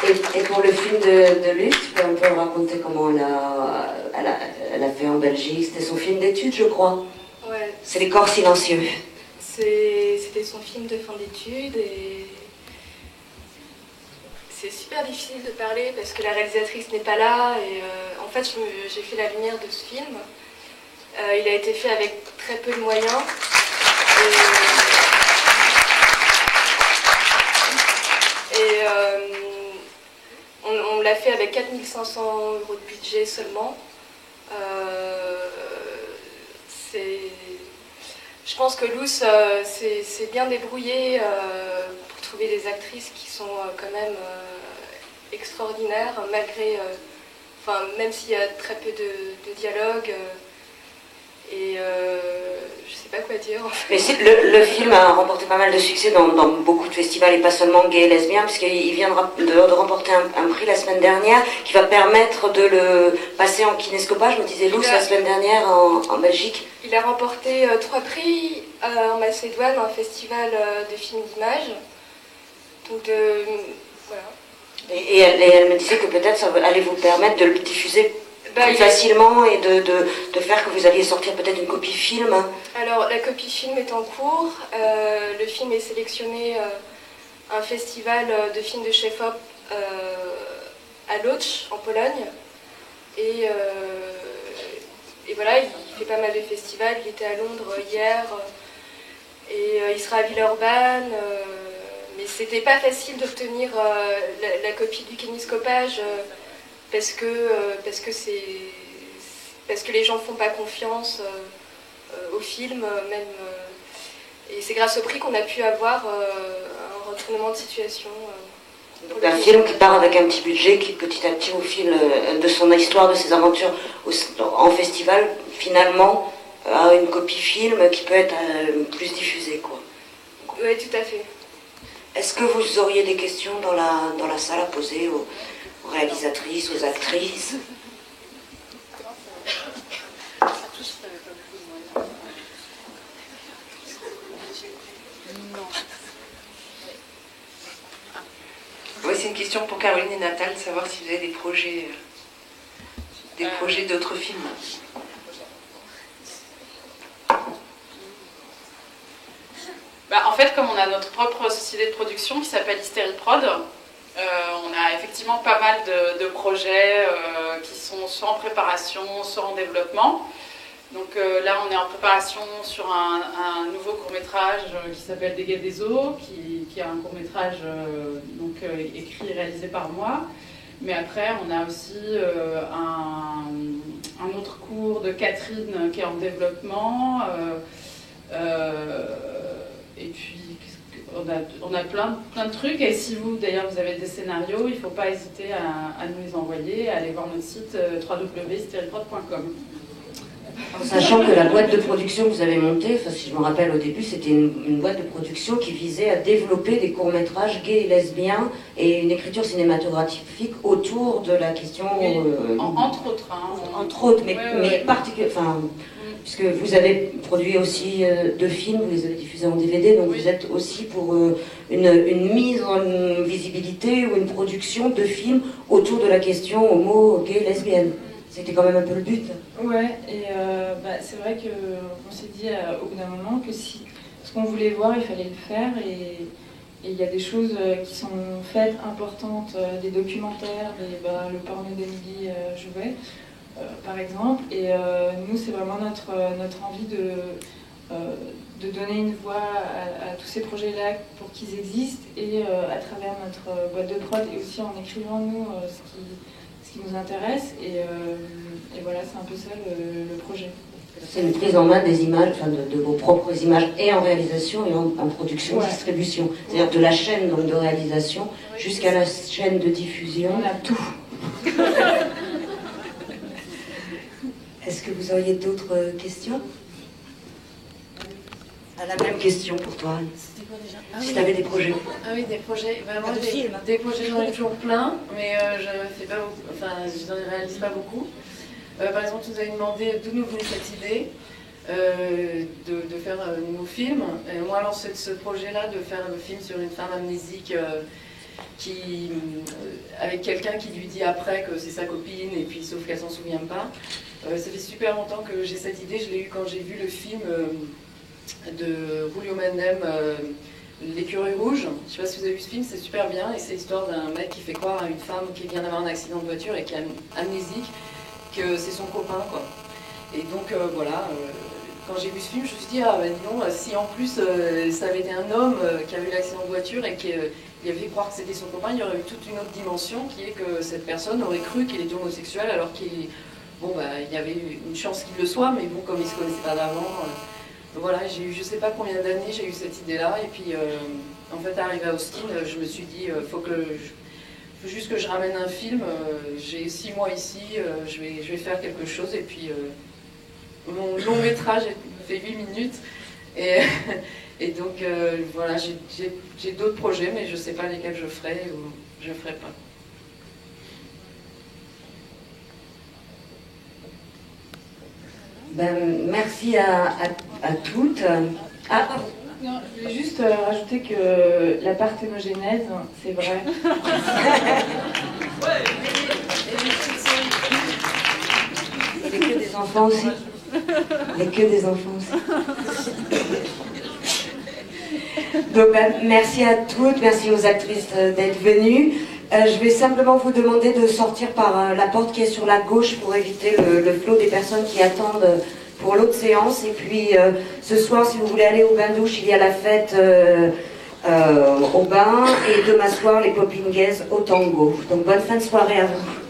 Et pour le film de Luc, tu peux un peu raconter comment elle a fait en Belgique. C'était son film d'études, je crois. Ouais. C'est Les corps silencieux. C'était son film de fin d'études et c'est super difficile de parler parce que la réalisatrice n'est pas là et en fait j'ai fait la lumière de ce film. Il a été fait avec très peu de moyens et on l'a fait avec 4 500 € de budget seulement. Je pense que Luce s'est bien débrouillée pour trouver des actrices qui sont quand même extraordinaires, malgré, même s'il y a très peu de dialogue. Et je sais pas quoi dire. Mais le film a remporté pas mal de succès dans beaucoup de festivals et pas seulement gay et lesbien, puisqu'il vient de remporter un prix la semaine dernière qui va permettre de le passer en kinéscopage, me disait Luce la semaine dernière en Belgique. Il a remporté 3 prix en Macédoine, un festival de films d'image. Donc voilà. Et elle me disait que peut-être ça allait vous permettre de le diffuser plus facilement et de faire que vous alliez sortir peut-être une copie film. Alors la copie film est en cours. Le film est sélectionné à un festival de films de chef-op à Łódź, en Pologne. Et voilà, il fait pas mal de festivals. Il était à Londres hier et il sera à Villeurbanne. Mais c'était pas facile d'obtenir la copie du kinéscopage parce que les gens font pas confiance au film même. Et c'est grâce au prix qu'on a pu avoir un retournement de situation. Donc un film qui part avec un petit budget qui petit à petit au fil de son histoire, de ses aventures en festival, finalement a une copie film qui peut être plus diffusée, quoi. Oui, tout à fait. Est-ce que vous auriez des questions dans la salle à poser aux réalisatrices, aux actrices? Oui, c'est une question pour Caroline et Nathalie, de savoir si vous avez des projets d'autres films. En fait, comme on a notre propre société de production qui s'appelle Hystérie Prod, on a effectivement pas mal de projets qui sont soit en préparation, soit en développement. Donc là, on est en préparation sur un nouveau court-métrage qui s'appelle Dégâts des eaux, qui est un court-métrage écrit et réalisé par moi. Mais après, on a aussi un autre cours de Catherine qui est en développement. Et puis, on a plein de trucs. Et si vous, d'ailleurs, vous avez des scénarios, il ne faut pas hésiter à nous les envoyer, à aller voir notre site www.hysteriprod.com. Sachant que la boîte de production que vous avez montée, si je me rappelle au début, c'était une boîte de production qui visait à développer des courts-métrages gays et lesbiens et une écriture cinématographique autour de la question... Oui, entre autres. Entre autres, mais particulièrement... Puisque vous avez produit aussi 2 films, vous les avez diffusés en DVD, donc vous êtes aussi pour une mise en visibilité ou une production de films autour de la question homo, gay, lesbienne. C'était quand même un peu le but. Ouais, et c'est vrai qu'on s'est dit au bout d'un moment que si ce qu'on voulait voir, il fallait le faire, et il y a des choses qui sont faites importantes, des documentaires, le porno d'Emily Jouvet, par exemple, et nous c'est vraiment notre envie de donner une voix à tous ces projets-là pour qu'ils existent, et à travers notre boîte de prod, et aussi en écrivant nous ce qui nous intéresse, et voilà, c'est un peu ça le projet. C'est une prise en main des images, de vos propres images, et en réalisation et en production, distribution. C'est-à-dire de la chaîne donc, de réalisation jusqu'à la chaîne de diffusion. On a tout. Est-ce que vous auriez d'autres questions? La même question pour toi, Anne. C'était quoi déjà? Si tu avais des projets. Ah oui, des projets. Moi, des projets, j'en ai toujours plein, mais je ne réalise pas beaucoup. Par exemple, tu nous avais demandé d'où nous venait cette idée de faire un nouveau film. Et moi, alors, ce projet-là, de faire un film sur une femme amnésique avec quelqu'un qui lui dit après que c'est sa copine, et puis sauf qu'elle s'en souvient pas. Ça fait super longtemps que j'ai cette idée, je l'ai eu quand j'ai vu le film de Julio Mendem, L'écureuil rouge. Je sais pas si vous avez vu ce film, c'est super bien, et c'est l'histoire d'un mec qui fait croire à une femme qui vient d'avoir un accident de voiture et qui est amnésique que c'est son copain, quoi. Et donc voilà, quand j'ai vu ce film, je me suis dit, ah ben dis donc, si en plus ça avait été un homme qui avait eu l'accident de voiture et qui avait fait croire que c'était son copain, il y aurait eu toute une autre dimension qui est que cette personne aurait cru qu'il était homosexuel alors qu'il y avait une chance qu'il le soit, mais bon, comme il ne se connaissait pas d'avant, voilà, j'ai eu je sais pas combien d'années, j'ai eu cette idée-là, et puis en fait, arrivé à Austin, je me suis dit, faut juste que je ramène un film, j'ai 6 mois ici, je vais faire quelque chose, et puis mon long métrage fait 8 minutes, et donc voilà, j'ai d'autres projets, mais je ne sais pas lesquels je ferai ou je ne ferai pas. Ben, merci à toutes. Ah, non, je voulais juste rajouter que la parthénogénèse, c'est vrai. Il n'y a que des enfants aussi. Il n'y a que des enfants aussi. Donc, ben, merci à toutes, merci aux actrices d'être venues. Je vais simplement vous demander de sortir par la porte qui est sur la gauche pour éviter le flot des personnes qui attendent pour l'autre séance. Et puis ce soir, si vous voulez aller au bain-douche, il y a la fête au bain, et demain soir, les Popping Gays au tango. Donc bonne fin de soirée à vous.